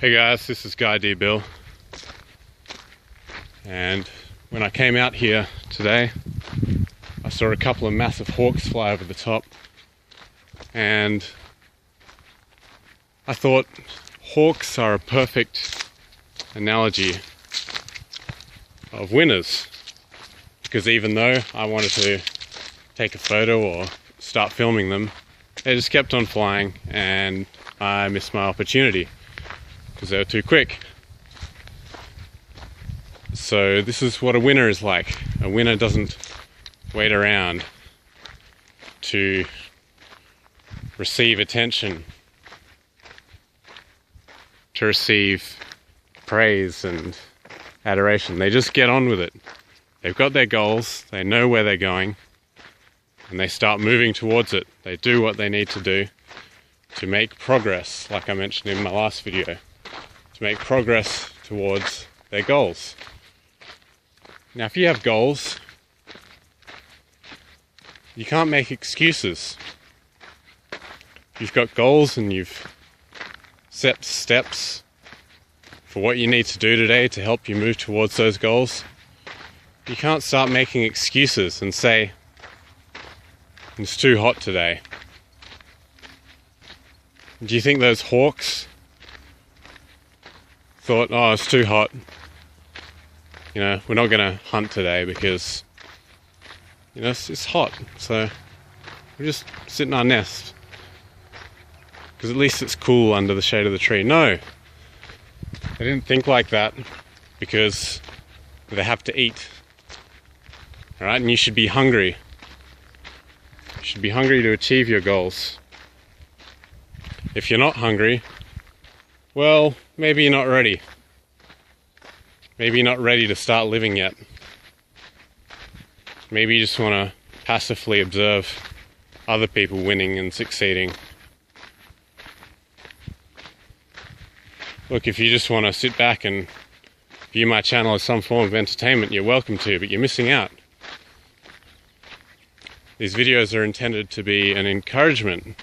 Hey guys, this is Guy D. Bill, and when I came out here today I saw a couple of massive hawks fly over the top, and I thought hawks are a perfect analogy of winners, because even though I wanted to take a photo or start filming them, they just kept on flying and I missed my opportunity because they were too quick. So this is what a winner is like. A winner doesn't wait around to receive attention, to receive praise and adoration. They just get on with it. They've got their goals, they know where they're going, and they start moving towards it. They do what they need to do to make progress, like I mentioned in my last video, to make progress towards their goals. Now, if you have goals, you can't make excuses. If you've got goals and you've set steps for what you need to do today to help you move towards those goals, you can't start making excuses and say, it's too hot today. Do you think those hawks thought, oh, it's too hot, we're not going to hunt today because, it's hot, so we'll just sit in our nest because at least it's cool under the shade of the tree? No, they didn't think like that, because they have to eat. Alright, and you should be hungry. You should be hungry to achieve your goals. If you're not hungry, well, maybe you're not ready. Maybe you're not ready to start living yet. Maybe you just want to passively observe other people winning and succeeding. Look, if you just want to sit back and view my channel as some form of entertainment, you're welcome to, but you're missing out. These videos are intended to be an encouragement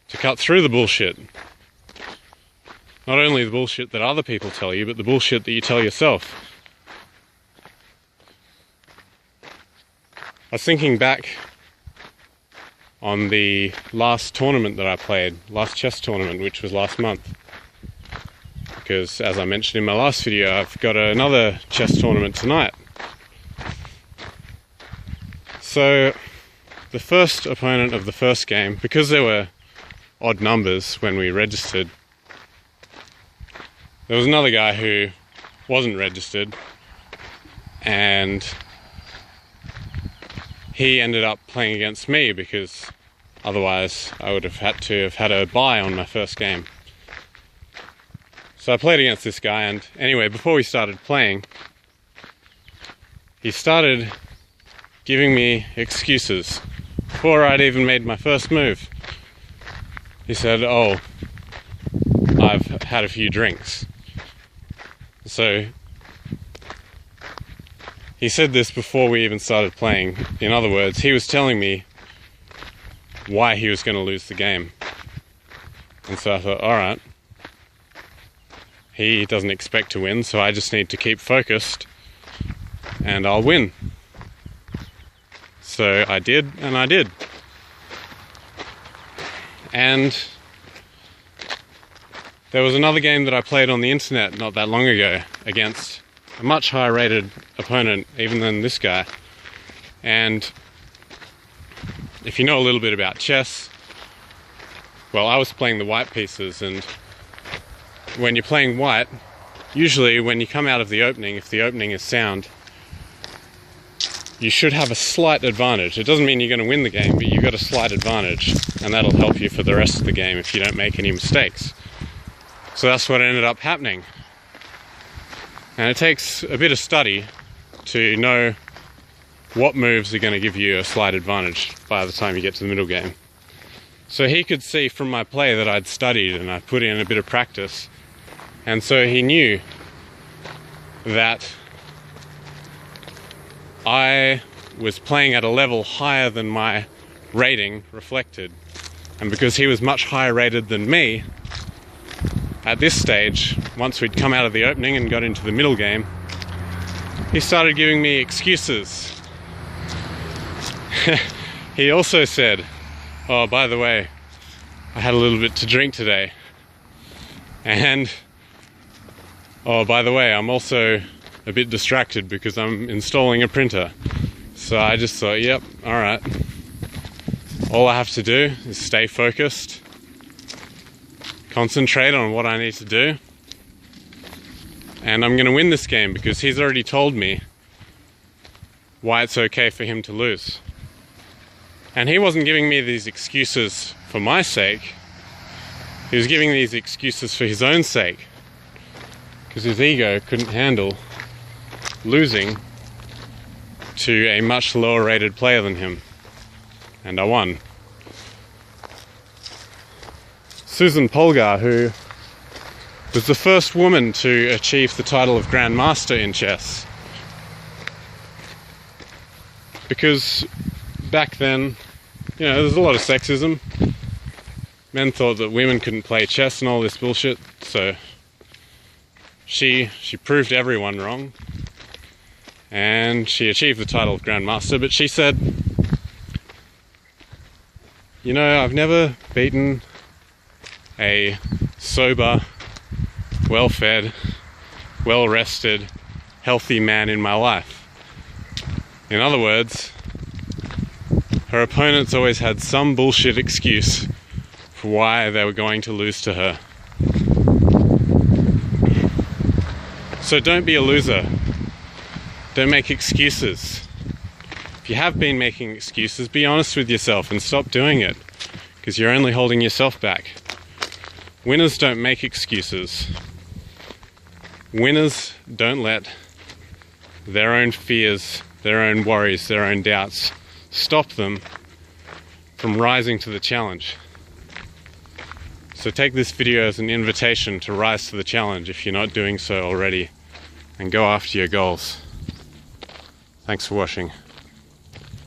to cut through the bullshit. Not only the bullshit that other people tell you, but the bullshit that you tell yourself. I was thinking back on the last tournament that I played, last chess tournament, which was last month. Because, as I mentioned in my last video, I've got another chess tournament tonight. So, the first opponent of the first game, because there were odd numbers when we registered, there was another guy who wasn't registered, and he ended up playing against me because otherwise I would have had a bye on my first game. So I played against this guy, and anyway, before we started playing, he started giving me excuses before I'd even made my first move. He said, oh, I've had a few drinks. So he said this before we even started playing. In other words, he was telling me why he was going to lose the game. And so I thought, alright, he doesn't expect to win, so I just need to keep focused and I'll win. So I did, and I did. And there was another game that I played on the internet not that long ago against a much higher rated opponent even than this guy. And if you know a little bit about chess, well, I was playing the white pieces, and when you're playing white, usually when you come out of the opening, if the opening is sound, you should have a slight advantage. It doesn't mean you're going to win the game, but you've got a slight advantage, and that'll help you for the rest of the game if you don't make any mistakes. So that's what ended up happening. And it takes a bit of study to know what moves are going to give you a slight advantage by the time you get to the middle game. So he could see from my play that I'd studied and I put in a bit of practice, and so he knew that I was playing at a level higher than my rating reflected. And because he was much higher rated than me, at this stage, once we'd come out of the opening and got into the middle game, he started giving me excuses. He also said, "Oh, by the way, I had a little bit to drink today. And, oh, by the way, I'm also a bit distracted because I'm installing a printer." So I just thought, yep, alright. All I have to do is stay focused, concentrate on what I need to do, and I'm going to win this game because he's already told me why it's okay for him to lose. And he wasn't giving me these excuses for my sake. He was giving these excuses for his own sake, because his ego couldn't handle losing to a much lower rated player than him. And I won. Susan Polgar, who was the first woman to achieve the title of Grandmaster in chess. Because back then, you know, there's a lot of sexism. Men thought that women couldn't play chess and all this bullshit, so she proved everyone wrong. And she achieved the title of Grandmaster, but she said, "You know, I've never beaten a sober, well-fed, well-rested, healthy man in my life." In other words, her opponents always had some bullshit excuse for why they were going to lose to her. So don't be a loser. Don't make excuses. If you have been making excuses, be honest with yourself and stop doing it, because you're only holding yourself back. Winners don't make excuses. Winners don't let their own fears, their own worries, their own doubts stop them from rising to the challenge. So take this video as an invitation to rise to the challenge if you're not doing so already, and go after your goals. Thanks for watching.